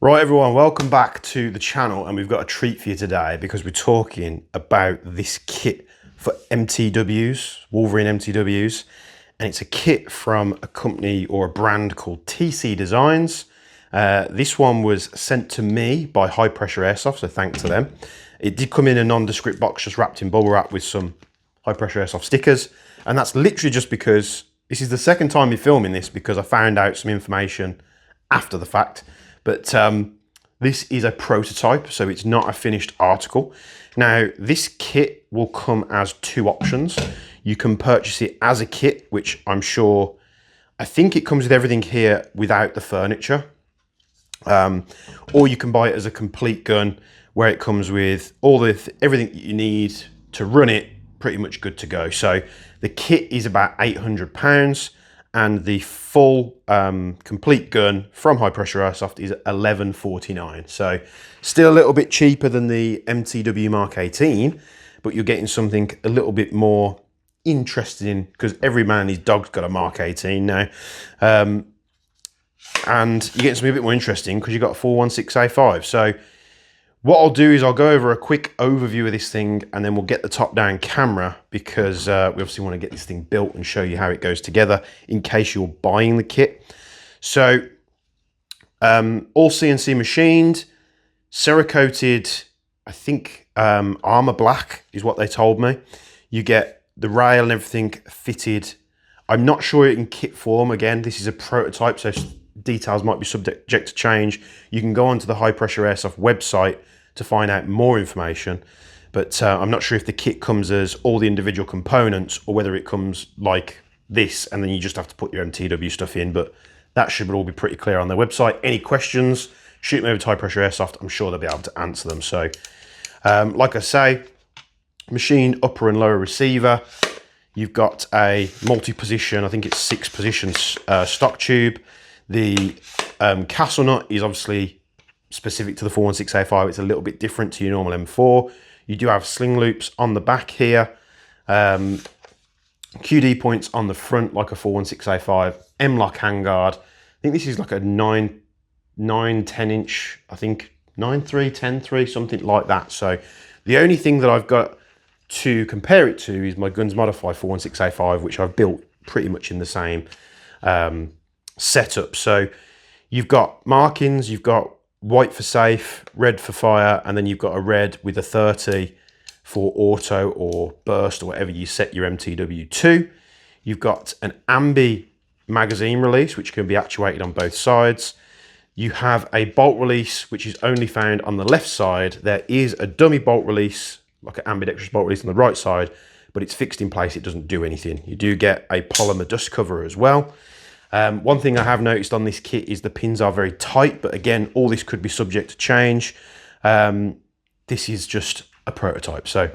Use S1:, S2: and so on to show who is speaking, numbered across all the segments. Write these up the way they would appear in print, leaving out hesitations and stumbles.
S1: Right everyone, welcome back to the channel, and we've got a treat for you today because we're talking about this kit for MTWs, Wolverine MTWs, and it's a kit from a company or a brand called TC Designs. This one was sent to me by High Pressure Airsoft, so thanks to them. It did come in a nondescript box just wrapped in bubble wrap with some High Pressure Airsoft stickers, and that's literally just because this is the second time we're filming this because I found out some information after the fact. But this is a prototype, so it's not a finished article. Now, this kit will come as two options. You can purchase it as a kit, which I think it comes with everything here without the furniture. Or you can buy it as a complete gun, where it comes with everything that you need to run it, pretty much good to go. So the kit is about £800. And the full complete gun from High Pressure Airsoft is $11.49. So still a little bit cheaper than the MTW Mark 18, but you're getting something a little bit more interesting because every man and his dog's got a Mark 18 now. And you're getting something a bit more interesting because you've got a 416A5. So what I'll do is I'll go over a quick overview of this thing, and then we'll get the top-down camera because we obviously want to get this thing built and show you how it goes together in case you're buying the kit. So all CNC machined, Cerakoted, I think armor black is what they told me. You get the rail and everything fitted. I'm not sure in kit form. Again, this is a prototype, so details might be subject to change. You can go onto the High Pressure Airsoft website to find out more information, but I'm not sure if the kit comes as all the individual components or whether it comes like this and then you just have to put your MTW stuff in, but that should all be pretty clear on their website. Any questions, shoot me over to High Pressure Airsoft. I'm sure they'll be able to answer them. So like I say, machine upper and lower receiver. You've got a multi-position, I think it's 6 positions stock tube. The castle nut is obviously specific to the 416A5. It's a little bit different to your normal M4. You do have sling loops on the back here. QD points on the front like a 416A5. M-lock handguard. I think this is like a 9, 10 inch, I think 9.3, 10.3, something like that. So the only thing that I've got to compare it to is my Guns Modify 416A5, which I've built pretty much in the same setup. So you've got markings, you've got white for safe, red for fire, and then you've got a red with a 30 for auto or burst or whatever you set your MTW to. You've got an ambi magazine release, which can be actuated on both sides. You have a bolt release, which is only found on the left side. There is a dummy bolt release, like an ambidextrous bolt release on the right side, but it's fixed in place. It doesn't do anything. You do get a polymer dust cover as well. One thing I have noticed on this kit is the pins are very tight, but again, all this could be subject to change. This is just a prototype. So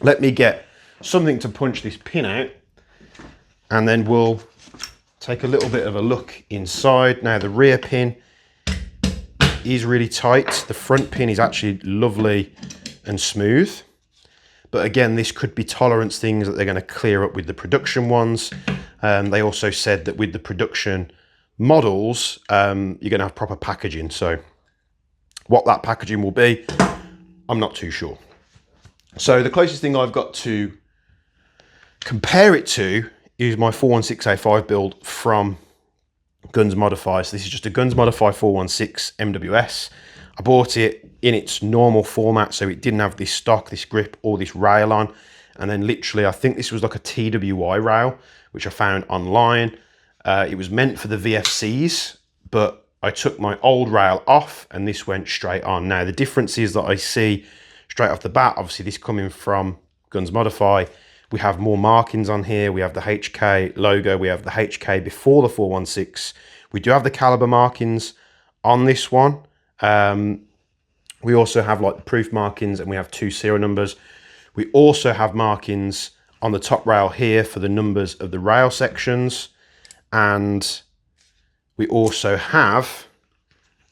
S1: let me get something to punch this pin out, and then we'll take a little bit of a look inside. Now, the rear pin is really tight. The front pin is actually lovely and smooth. But again, this could be tolerance things that they're going to clear up with the production ones. They also said that with the production models, you're going to have proper packaging. So what that packaging will be, I'm not too sure. So the closest thing I've got to compare it to is my 416A5 build from Guns Modify. So this is just a Guns Modify 416 MWS. I bought it in its normal format, so it didn't have this stock, this grip, or this rail on. And then literally, I think this was like a TWI rail, which I found online. It was meant for the VFCs, but I took my old rail off and this went straight on. Now, the difference is that I see straight off the bat, obviously this coming from Guns Modify, we have more markings on here. We have the HK logo. We have the HK before the 416. We do have the caliber markings on this one. We also have like the proof markings, and we have 2 serial numbers. We also have markings on the top rail here for the numbers of the rail sections. And we also have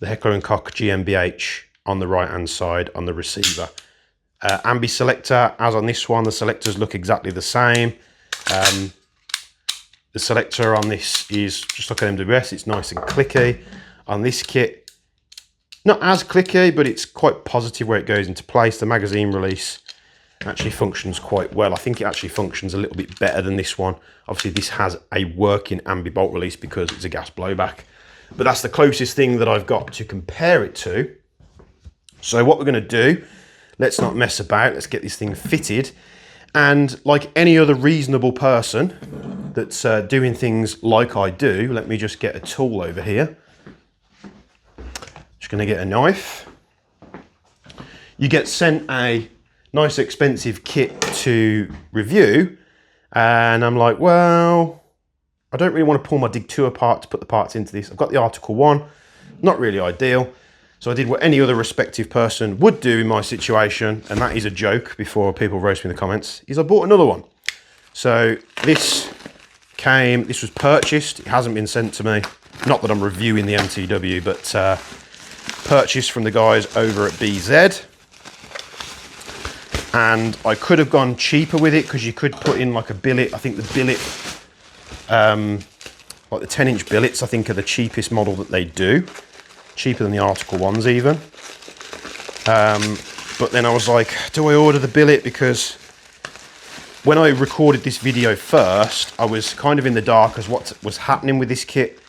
S1: the Heckler & Koch GmbH on the right hand side on the receiver. Ambi selector, as on this one, the selectors look exactly the same. The selector on this is just like an MWS, it's nice and clicky. On this kit, not as clicky, but it's quite positive where it goes into place. The magazine release actually functions quite well. I think it actually functions a little bit better than this one. Obviously this has a working ambi-bolt release because it's a gas blowback, but that's the closest thing that I've got to compare it to. So what we're going to do, let's not mess about, let's get this thing fitted. And like any other reasonable person that's doing things like I do, let me just get a tool over here. Just going to get a knife. You get sent a nice expensive kit to review, and I'm like, well, I don't really want to pull my Dig 2 apart to put the parts into this. I've got the Article 1, not really ideal. So I did what any other respective person would do in my situation, and that is a joke before people roast me in the comments, is I bought another one. So this was purchased, it hasn't been sent to me. Not that I'm reviewing the MTW, but purchased from the guys over at BZ. And I could have gone cheaper with it because you could put in like a billet. I think the billet, like the 10-inch billets, I think are the cheapest model that they do. Cheaper than the Article 1s even. But then I was like, do I order the billet? Because when I recorded this video first, I was kind of in the dark as what was happening with this kit.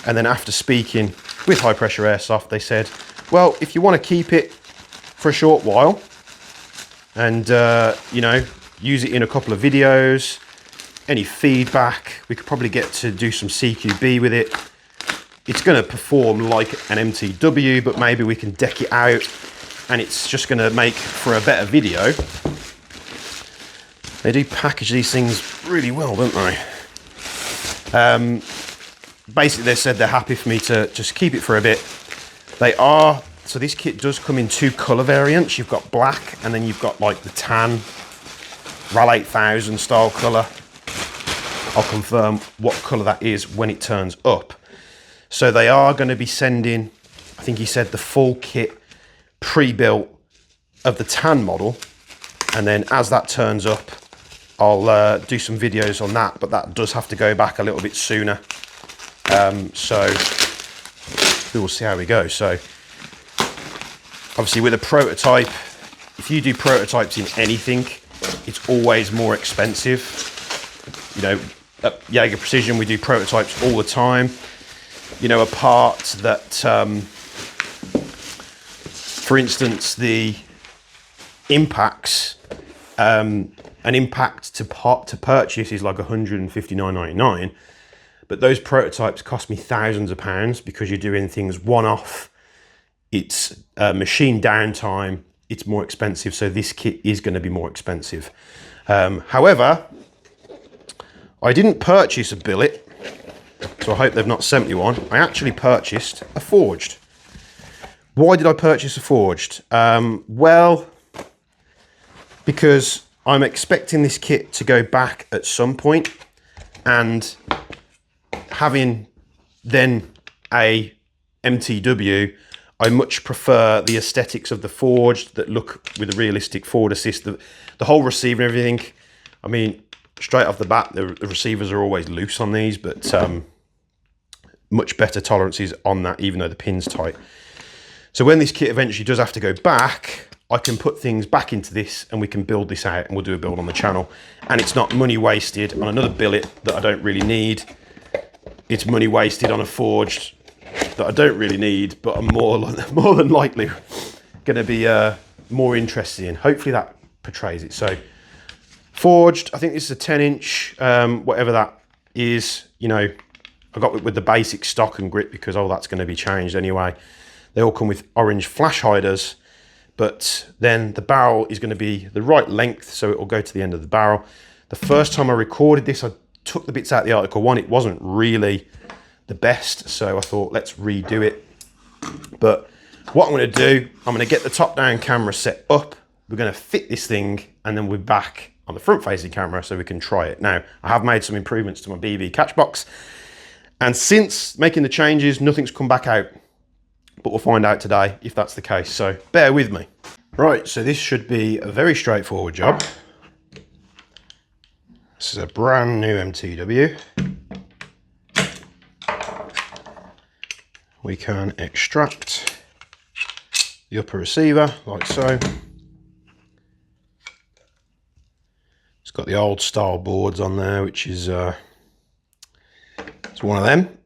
S1: And then after speaking with High Pressure Airsoft, they said, well, if you want to keep it for a short while and, you know, use it in a couple of videos, any feedback, we could probably get to do some CQB with it. It's going to perform like an MTW, but maybe we can deck it out and it's just going to make for a better video. They do package these things really well, don't they? Basically, they said they're happy for me to just keep it for a bit. So this kit does come in 2 colour variants. You've got black and then you've got like the tan RAL 8000 style colour. I'll confirm what colour that is when it turns up. So they are going to be sending, I think he said, the full kit pre-built of the tan model. And then as that turns up, I'll do some videos on that, but that does have to go back a little bit sooner. So we will see how we go. So obviously with a prototype, if you do prototypes in anything, it's always more expensive. You know, at Jaeger Precision, we do prototypes all the time. You know, a part that, for instance, the impacts, an impact to purchase is like $159.99, but those prototypes cost me thousands of pounds because you're doing things one-off. It's machine downtime, it's more expensive, so this kit is going to be more expensive. However, I didn't purchase a billet, so I hope they've not sent me one. I actually purchased a forged. Why did I purchase a forged? Well, because I'm expecting this kit to go back at some point, and having then a MTW, I much prefer the aesthetics of the forged that look with a realistic forward assist, the whole receiver and everything. I mean, straight off the bat, the receivers are always loose on these, but much better tolerances on that, even though the pin's tight. So when this kit eventually does have to go back, I can put things back into this and we can build this out, and we'll do a build on the channel. And it's not money wasted on another billet that I don't really need. It's money wasted on a forged that I don't really need, but I'm more than likely going to be more interested in. Hopefully that portrays it. So forged, I think this is a 10-inch, whatever that is. You know, I got it with the basic stock and grip because all that's going to be changed anyway. They all come with orange flash hiders, but then the barrel is going to be the right length, so it will go to the end of the barrel. The first time I recorded this, I took the bits out of the Article 1. It wasn't really the best, so I thought let's redo it. But what I'm going to do, I'm going to get the top-down camera set up. We're going to fit this thing, and then we're back on the front-facing camera so we can try it. Now, I have made some improvements to my BB catch box, and since making the changes, nothing's come back out. But we'll find out today if that's the case, so bear with me. Right, so this should be a very straightforward job. This is a brand new MTW. We can extract the upper receiver, like so. It's got the old style boards on there, which is it's one of them.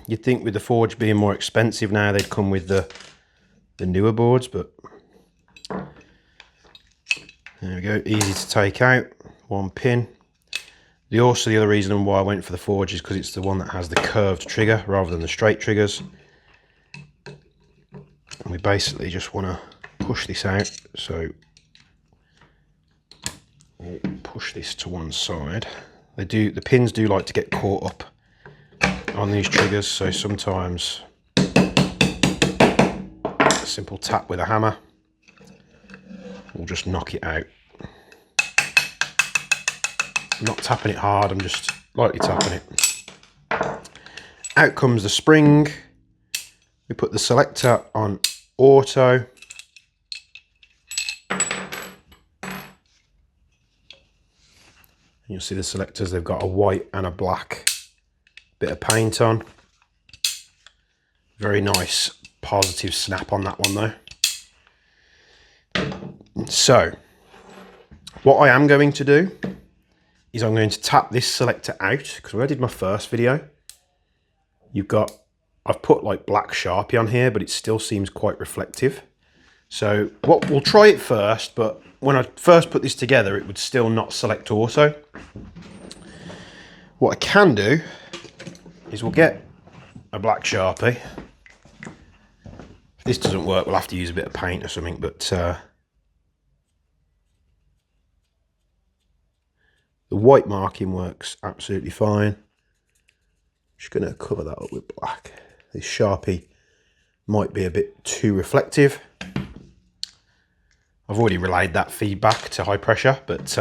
S1: You'd think with the Forge being more expensive now, they'd come with the newer boards, but there we go, easy to take out, one pin. The other reason why I went for the Forge is because it's the one that has the curved trigger rather than the straight triggers. And we basically just want to push this out, so we'll push this to one side. The pins do like to get caught up on these triggers, so sometimes a simple tap with a hammer will just knock it out. I'm not tapping it hard, I'm just lightly tapping it. Out comes the spring. We put the selector on auto. You'll see the selectors, they've got a white and a black bit of paint on. Very nice positive snap on that one though. So what I am going to do is I'm going to tap this selector out, because when I did my first video, I've put like black Sharpie on here, but it still seems quite reflective. So we'll try it first, but when I first put this together, it would still not select auto. What I can do is we'll get a black Sharpie. If this doesn't work, we'll have to use a bit of paint or something, but the white marking works absolutely fine. Just going to cover that up with black. This Sharpie might be a bit too reflective. I've already relayed that feedback to High Pressure, but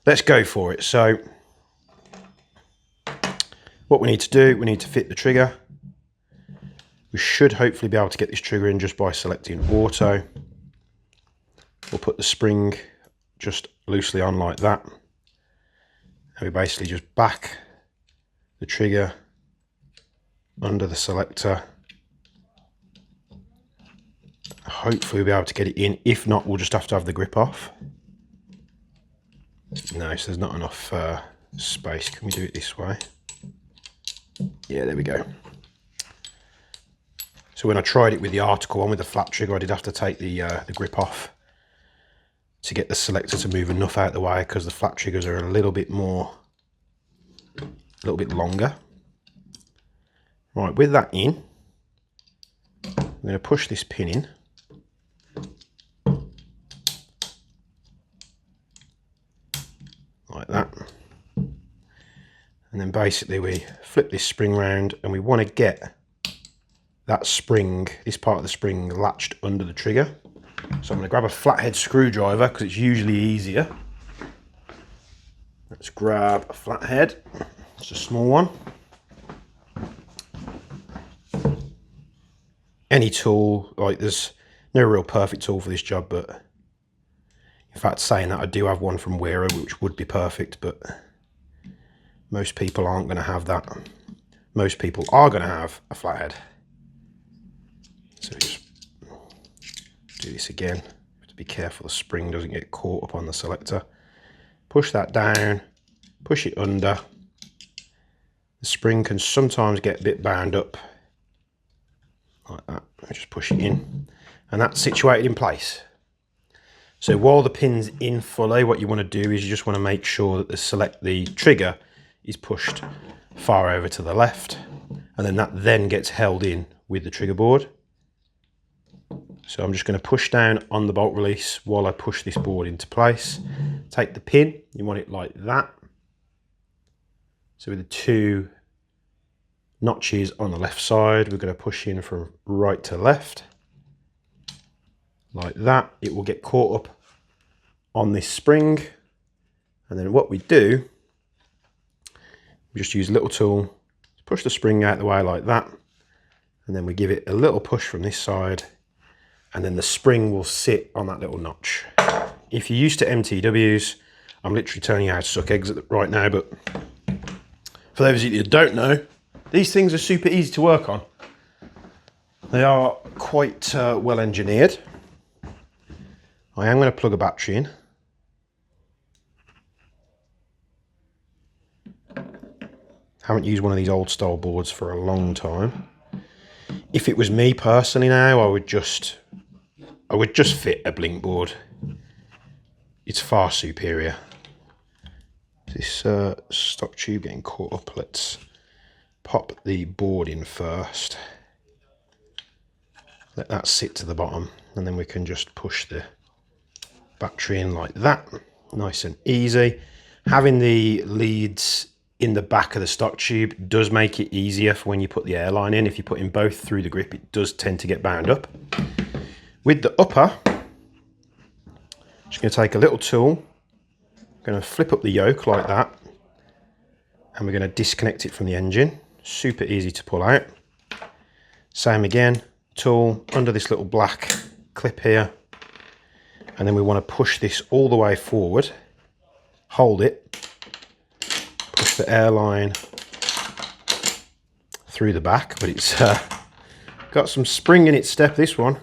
S1: let's go for it. So what we need to do, we need to fit the trigger. We should hopefully be able to get this trigger in just by selecting auto. We'll put the spring just loosely on like that. And we basically just back the trigger under the selector. Hopefully we'll be able to get it in. If not, we'll just have to have the grip off. No, so there's not enough space. Can we do it this way? Yeah, there we go. So when I tried it with the article one with the flat trigger, I did have to take the grip off to get the selector to move enough out of the way, because the flat triggers are a little bit longer. Right, with that in, I'm going to push this pin in. Like that. And then basically we flip this spring round, and we want to get that spring, this part of the spring, latched under the trigger. So I'm going to grab a flathead screwdriver because it's usually easier. Let's grab a flathead. It's a small one. Any tool, like there's no real perfect tool for this job, but in fact saying that, I do have one from Wearer which would be perfect, but most people aren't going to have that. Most people are going to have a flathead. So just do this again. Have to be careful the spring doesn't get caught up on the selector. Push that down, push it under. The spring can sometimes get a bit bound up like that. Just push it in, and that's situated in place. So while the pin's in fully, what you want to do is you just want to make sure that the trigger is pushed far over to the left, and then that then gets held in with the trigger board. So I'm just going to push down on the bolt release while I push this board into place. Take the pin, you want it like that. So with the two notches on the left side, we're going to push in from right to left. Like that. It will get caught up on this spring. And then what we do, we just use a little tool to push the spring out of the way like that. And then we give it a little push from this side, and then the spring will sit on that little notch. If you're used to MTWs, I'm literally telling you how to suck eggs right now, but for those of you that don't know, these things are super easy to work on. They are quite well engineered. I am going to plug a battery in. Haven't used one of these old style boards for a long time. If it was me personally now, I would just fit a blink board. It's far superior. This stock tube getting caught up. Let's pop the board in first. Let that sit to the bottom, and then we can just push the battery in like that. Nice and easy. Having the leads in the back of the stock tube does make it easier for when you put the airline in. If you put in both through the grip, it does tend to get bound up. With the upper, just going to take a little tool, going to flip up the yoke like that, and we're going to disconnect it from the engine. Super easy to pull out. Same again, tool under this little black clip here, and then we want to push this all the way forward, hold it, push the airline through the back, but it's got some spring in its step, this one.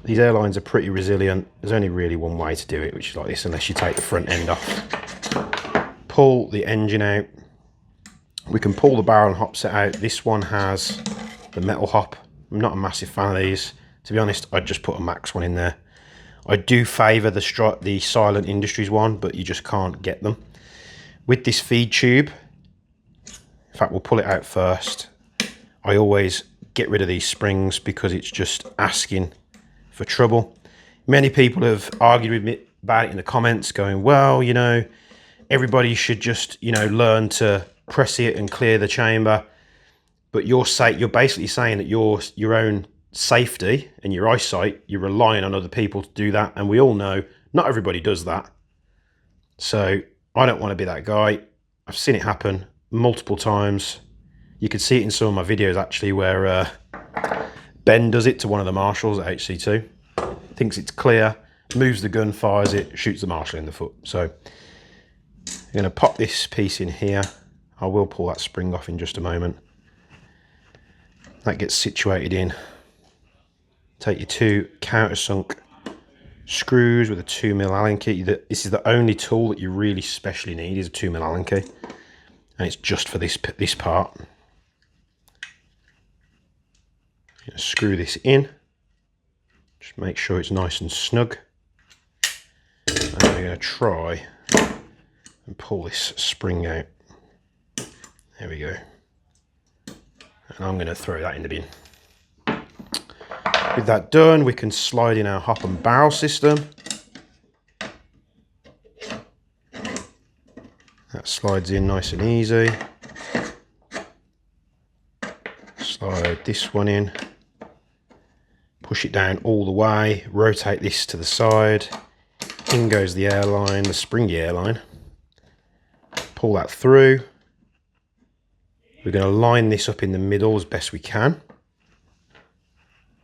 S1: These airlines are pretty resilient. There's only really one way to do it, which is like this, unless you take the front end off. Pull the engine out. We can pull the barrel and hop set out. This one has the metal hop. I'm not a massive fan of these. To be honest, I'd just put a max one in there. I do favour the Silent Industries one, but you just can't get them. With this feed tube, in fact, we'll pull it out first. I always get rid of these springs because it's just asking for trouble. Many people have argued with me about it in the comments, going, well, you know, everybody should just, you know, learn to press it and clear the chamber. But you're basically saying that your own safety and your eyesight, you're relying on other people to do that. And we all know not everybody does that. So I don't want to be that guy. I've seen it happen multiple times. You can see it in some of my videos actually, where Ben does it to one of the marshals at HC2. Thinks it's clear, moves the gun, fires it, shoots the marshal in the foot. So I'm going to pop this piece in here. I will pull that spring off in just a moment. That gets situated in. Take your two countersunk screws with a 2mm Allen key. This is the only tool that you really specially need, is a 2mm Allen key, and it's just for this part. Screw this in. Just make sure it's nice and snug. And we're going to try and pull this spring out. There we go. And I'm going to throw that in the bin. With that done, we can slide in our hop and barrel system. That slides in nice and easy. Slide this one in. Push it down all the way, rotate this to the side. In goes the airline, the springy airline. Pull that through. We're going to line this up in the middle as best we can.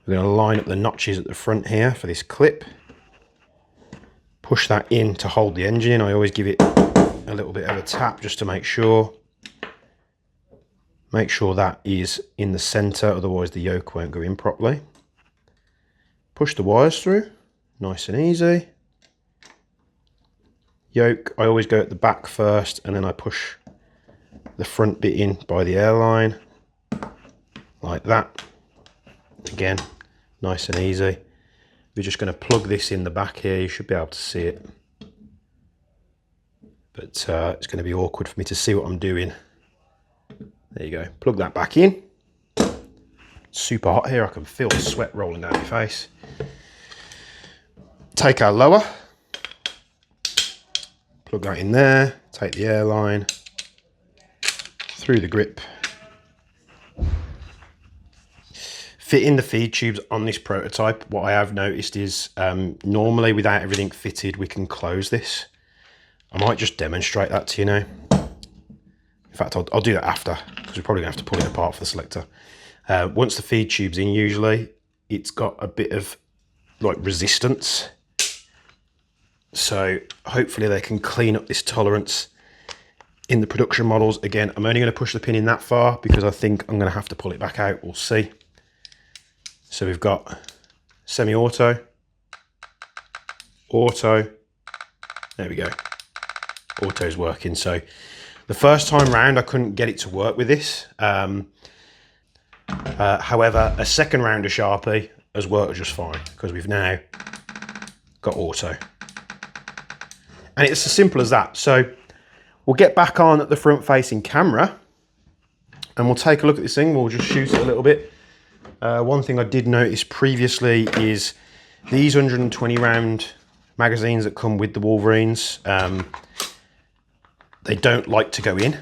S1: We're going to line up the notches at the front here for this clip. Push that in to hold the engine in. I always give it a little bit of a tap just to make sure. Make sure that is in the center, otherwise the yoke won't go in properly. Push the wires through, nice and easy. Yoke, I always go at the back first, and then I push the front bit in by the airline, like that. Again, nice and easy. We're just going to plug this in the back here. You should be able to see it. But it's going to be awkward for me to see what I'm doing. There you go. Plug that back in. It's super hot here. I can feel the sweat rolling down my face. Take our lower. Plug that in there. Take the airline through the grip. Fitting the feed tubes on this prototype, what I have noticed is normally without everything fitted, we can close this. I might just demonstrate that to you now. In fact, I'll do that after, because we're probably going to have to pull it apart for the selector. Once the feed tube's in, usually, it's got a bit of like resistance. So hopefully they can clean up this tolerance in the production models. Again, I'm only going to push the pin in that far because I think I'm going to have to pull it back out. We'll see. So we've got semi-auto, auto, there we go. Auto's working. So the first time round, I couldn't get it to work with this. However, a second round of Sharpie has worked just fine because we've now got auto. And it's as simple as that. So we'll get back on at the front facing camera and we'll take a look at this thing. We'll just shoot it a little bit. One thing I did notice previously is these 120 round magazines that come with the Wolverines, they don't like to go in.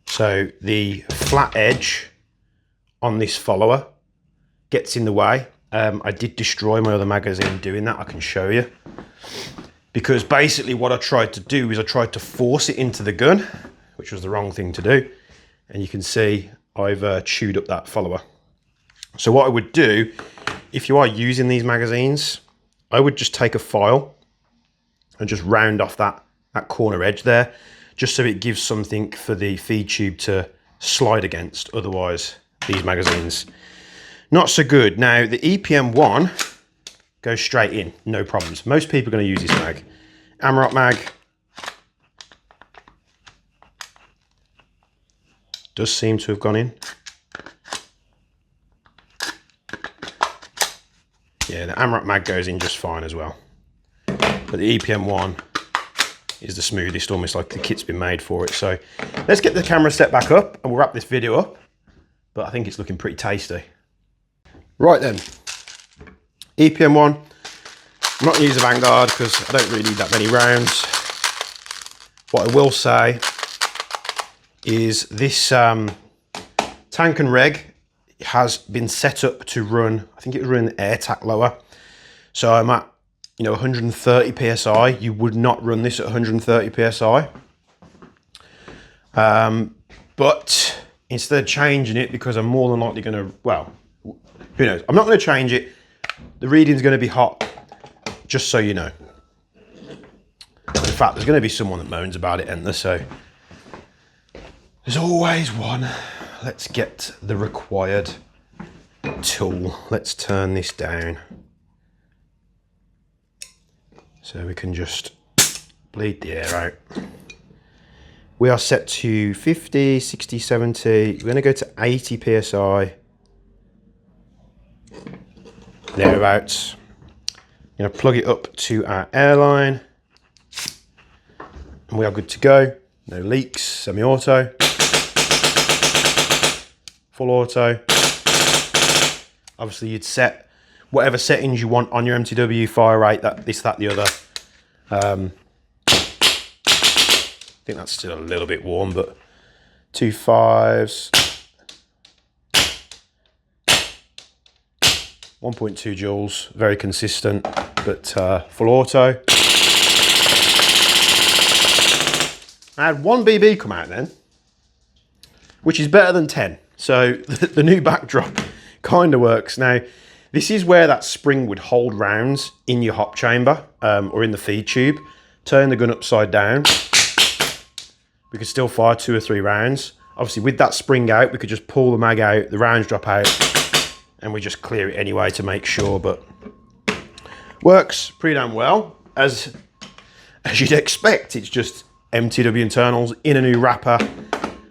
S1: So the flat edge on this follower gets in the way. I did destroy my other magazine doing that, I can show you. Because basically what I tried to do is I tried to force it into the gun, which was the wrong thing to do. And you can see I've chewed up that follower. So what I would do, if you are using these magazines, I would just take a file and just round off that corner edge there, just so it gives something for the feed tube to slide against. Otherwise, these magazines, not so good. Now, the EPM1 goes straight in, no problems. Most people are going to use this mag. Amarok mag does seem to have gone in. Yeah, the Amarok mag goes in just fine as well. But the EPM1 is the smoothest, almost like the kit's been made for it. So let's get the camera set back up and we'll wrap this video up. But I think it's looking pretty tasty. Right then, EPM1. I'm not going to use a Vanguard because I don't really need that many rounds. What I will say is this tank and reg has been set up to run, I think it was running air tack lower. So I'm at, 130 PSI. You would not run this at 130 PSI. But instead of changing it, because I'm more than likely going to, well, who knows? I'm not going to change it. The reading's going to be hot, just so you know. In fact, there's going to be someone that moans about it, isn't there? So there's always one. Let's get the required tool. Let's turn this down so we can just bleed the air out. We are set to 50, 60, 70. We're going to go to 80 PSI. Thereabouts. I'm going to plug it up to our airline. And we are good to go. No leaks, semi-auto. Full auto. Obviously you'd set whatever settings you want on your MTW, fire rate, this, that, the other. I think that's still a little bit warm, but 2 5s. 1.2 joules, very consistent, but full auto. I had 1 BB come out then, which is better than 10. So the new backdrop kind of works. Now, this is where that spring would hold rounds in your hop chamber or in the feed tube. Turn the gun upside down. We could still fire 2 or 3 rounds. Obviously, with that spring out, we could just pull the mag out, the rounds drop out, and we just clear it anyway to make sure. But works pretty damn well, as you'd expect. It's just MTW internals in a new wrapper.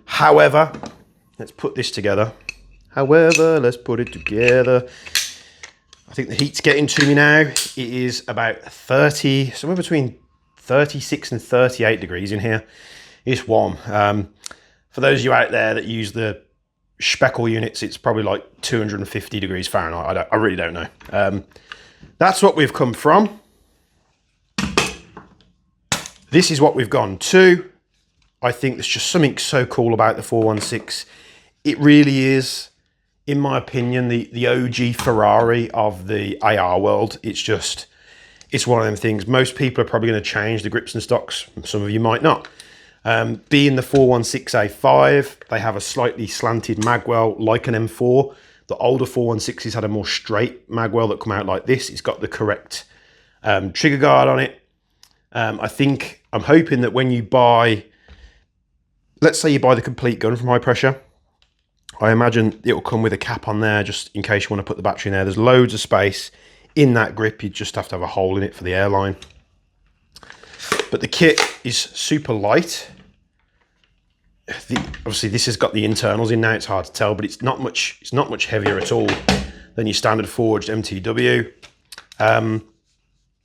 S1: However, let's put this together. Let's put it together. I think the heat's getting to me now. It is about 30, somewhere between 36 and 38 degrees in here. It's warm. For those of you out there that use the speckle units, it's probably like 250 degrees Fahrenheit. I really don't know. That's what we've come from. This is what we've gone to. I think there's just something so cool about the 416. It really is, in my opinion, the OG Ferrari of the AR world. It's one of them things. Most people are probably going to change the grips and stocks. Some of you might not. Being the 416A5, they have a slightly slanted magwell like an M4. The older 416s had a more straight magwell that come out like this. It's got the correct trigger guard on it. I'm hoping that when you buy let's say you buy the complete gun from High Pressure. I imagine it will come with a cap on there just in case you want to put the battery in there. There's loads of space in that grip. You just have to have a hole in it for the airline. But the kit is super light. Obviously this has got the internals in now, it's hard to tell, but it's not much heavier at all than your standard forged MTW.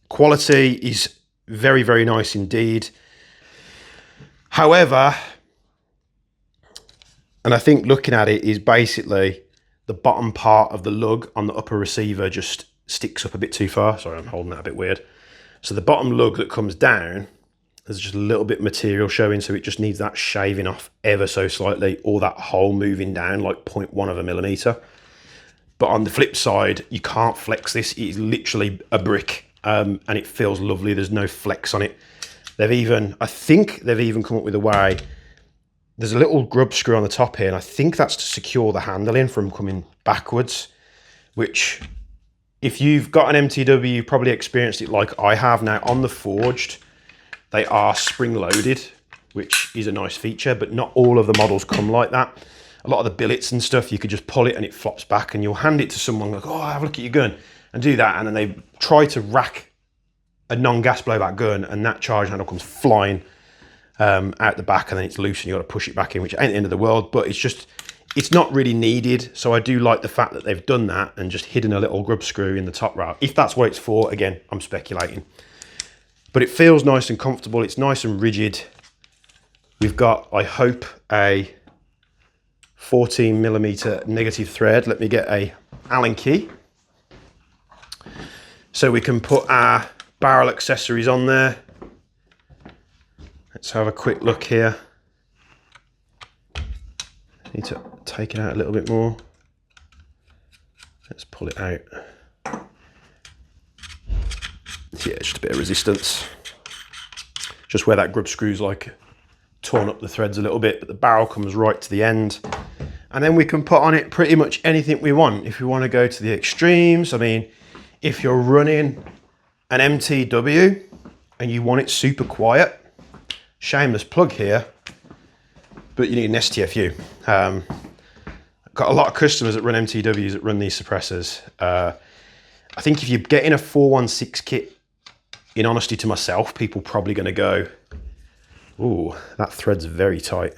S1: Quality is very, very nice indeed. However, and I think looking at it is basically the bottom part of the lug on the upper receiver just sticks up a bit too far. Sorry, I'm holding that a bit weird. So the bottom lug that comes down, there's just a little bit of material showing, so it just needs that shaving off ever so slightly, or that hole moving down like 0.1 of a millimeter. But on the flip side, you can't flex this. It is literally a brick, and it feels lovely. There's no flex on it. I think they've even come up with a way. There's a little grub screw on the top here, and I think that's to secure the handle in from coming backwards, which if you've got an MTW, you've probably experienced it like I have. Now on the forged, they are spring loaded, which is a nice feature, but not all of the models come like that. A lot of the billets and stuff, you could just pull it and it flops back, and you'll hand it to someone like, oh, have a look at your gun, and do that, and then they try to rack a non-gas blowback gun, and that charge handle comes flying out the back, and then it's loose and you got to push it back in, which ain't the end of the world, but it's not really needed. So I do like the fact that they've done that and just hidden a little grub screw in the top rail. If that's what it's for, again, I'm speculating. But it feels nice and comfortable. It's nice and rigid. We've got, I hope, a 14mm negative thread. Let me get a Allen key. So we can put our barrel accessories on there. Let's have a quick look here. Need to take it out a little bit more. Let's pull it out. Yeah, just a bit of resistance. Just where that grub screw's like torn up the threads a little bit, but the barrel comes right to the end. And then we can put on it pretty much anything we want. If we want to go to the extremes, I mean, if you're running an MTW and you want it super quiet, shameless plug here, but you need an STFU. I've got a lot of customers that run MTWs that run these suppressors. I think if you're getting a 416 kit, in honesty to myself, people probably going to go, ooh, that thread's very tight.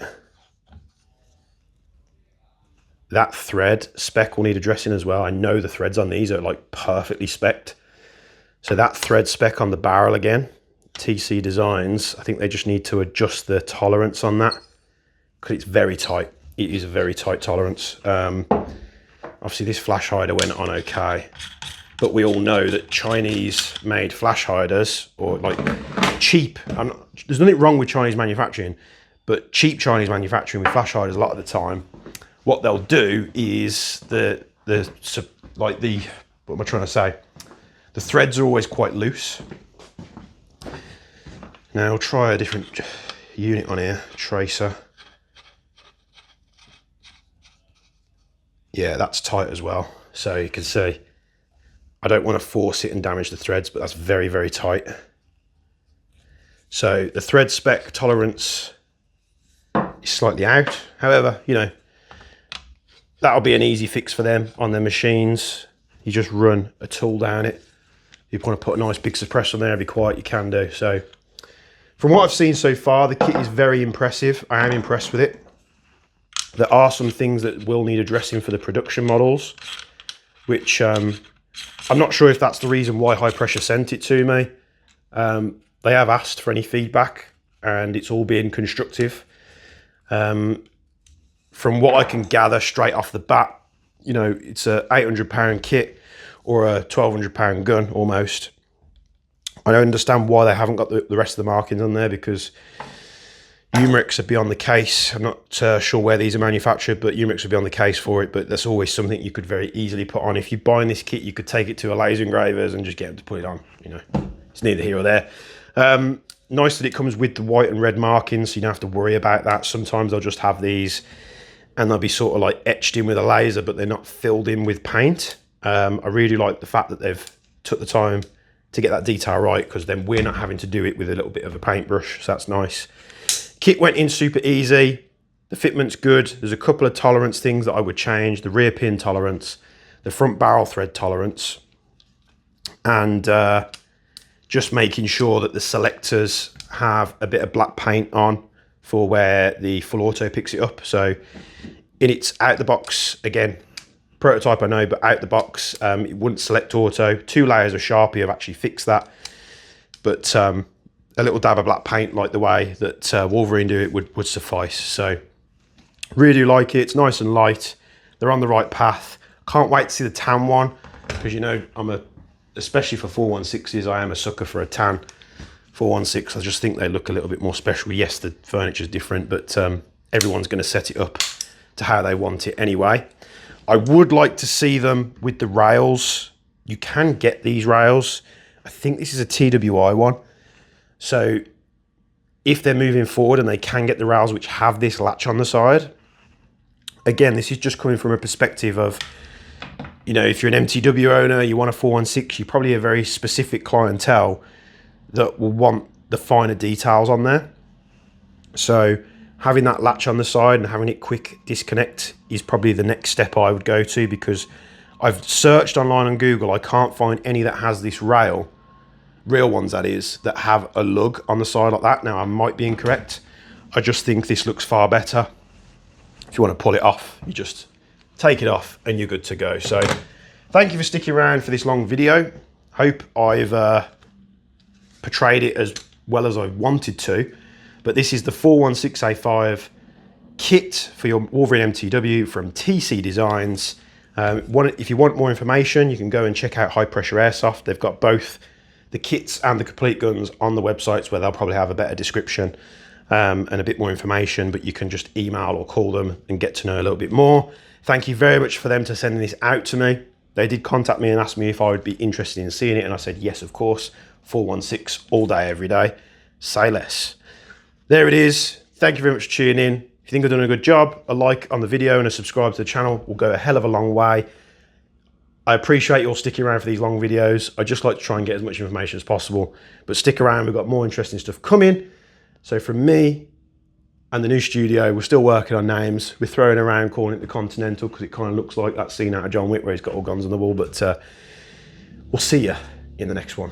S1: That thread spec will need addressing as well. I know the threads on these are like perfectly spec'd. So that thread spec on the barrel again, TC Designs, I think they just need to adjust the tolerance on that because it's very tight. It is a very tight tolerance. Obviously this flash hider went on okay, but we all know that Chinese made flash hiders, or like cheap, there's nothing wrong with Chinese manufacturing, but cheap Chinese manufacturing with flash hiders a lot of the time, what they'll do is what am I trying to say? The threads are always quite loose. Now I'll try a different unit on here, tracer. Yeah, that's tight as well. So you can see, I don't want to force it and damage the threads, but that's very, very tight. So the thread spec tolerance is slightly out. However, you know, that'll be an easy fix for them on their machines. You just run a tool down it. If you want to put a nice big suppressor on there, be quiet, you can do. So from what I've seen so far, the kit is very impressive. I am impressed with it. There are some things that will need addressing for the production models, which I'm not sure if that's the reason why High Pressure sent it to me. They have asked for any feedback and it's all been constructive. From what I can gather straight off the bat, you know, it's a £800 kit or a £1,200 gun almost. I don't understand why they haven't got the rest of the markings on there, because Umerics are beyond the case. I'm not sure where these are manufactured, but Umerics are beyond the case for it. But that's always something you could very easily put on. If you're buying this kit, you could take it to a laser engravers and just get them to put it on. You know, it's neither here or there. Nice that it comes with the white and red markings, so you don't have to worry about that. Sometimes they'll just have these and they'll be sort of like etched in with a laser, but they're not filled in with paint. I really like the fact that they've took the time to get that detail right, because then we're not having to do it with a little bit of a paintbrush, so that's nice. Kit went in super easy. The fitment's good. There's a couple of tolerance things that I would change. The rear pin tolerance, the front barrel thread tolerance, and just making sure that the selectors have a bit of black paint on for where the full auto picks it up. So in its out the box, again, prototype I know, but out the box, it wouldn't select auto. 2 layers of Sharpie have actually fixed that. But a little dab of black paint, like the way that Wolverine do it, would suffice. So really do like it. It's nice and light. They're on the right path. Can't wait to see the tan one, because you know especially for 416s, I am a sucker for a tan 416. I just think they look a little bit more special. Yes, the furniture's different, but everyone's going to set it up to how they want it anyway. I would like to see them with the rails. You can get these rails. I think this is a TWI one. So if they're moving forward and they can get the rails which have this latch on the side, again, this is just coming from a perspective of, you know, if you're an MTW owner, you want a 416, you're probably a very specific clientele that will want the finer details on there. So having that latch on the side and having it quick disconnect is probably the next step I would go to, because I've searched online on Google. I can't find any that has this rail, real ones that is, that have a lug on the side like that. Now, I might be incorrect. I just think this looks far better. If you want to pull it off, you just take it off and you're good to go. So thank you for sticking around for this long video. Hope I've portrayed it as well as I wanted to. But this is the 416A5 kit for your Wolverine MTW from TC Designs. If you want more information, you can go and check out High Pressure Airsoft. They've got both the kits and the complete guns on the websites, where they'll probably have a better description and a bit more information, but you can just email or call them and get to know a little bit more. Thank you very much for them to sending this out to me. They did contact me and ask me if I would be interested in seeing it, and I said yes, of course. 416 all day, every day. Say less. There it is. Thank you very much for tuning in. If you think I've done a good job, a like on the video and a subscribe to the channel will go a hell of a long way. I appreciate you all sticking around for these long videos. I just like to try and get as much information as possible, but stick around. We've got more interesting stuff coming. So from me and the new studio, we're still working on names. We're throwing around calling it the Continental because it kind of looks like that scene out of John Wick where he's got all guns on the wall, but we'll see you in the next one.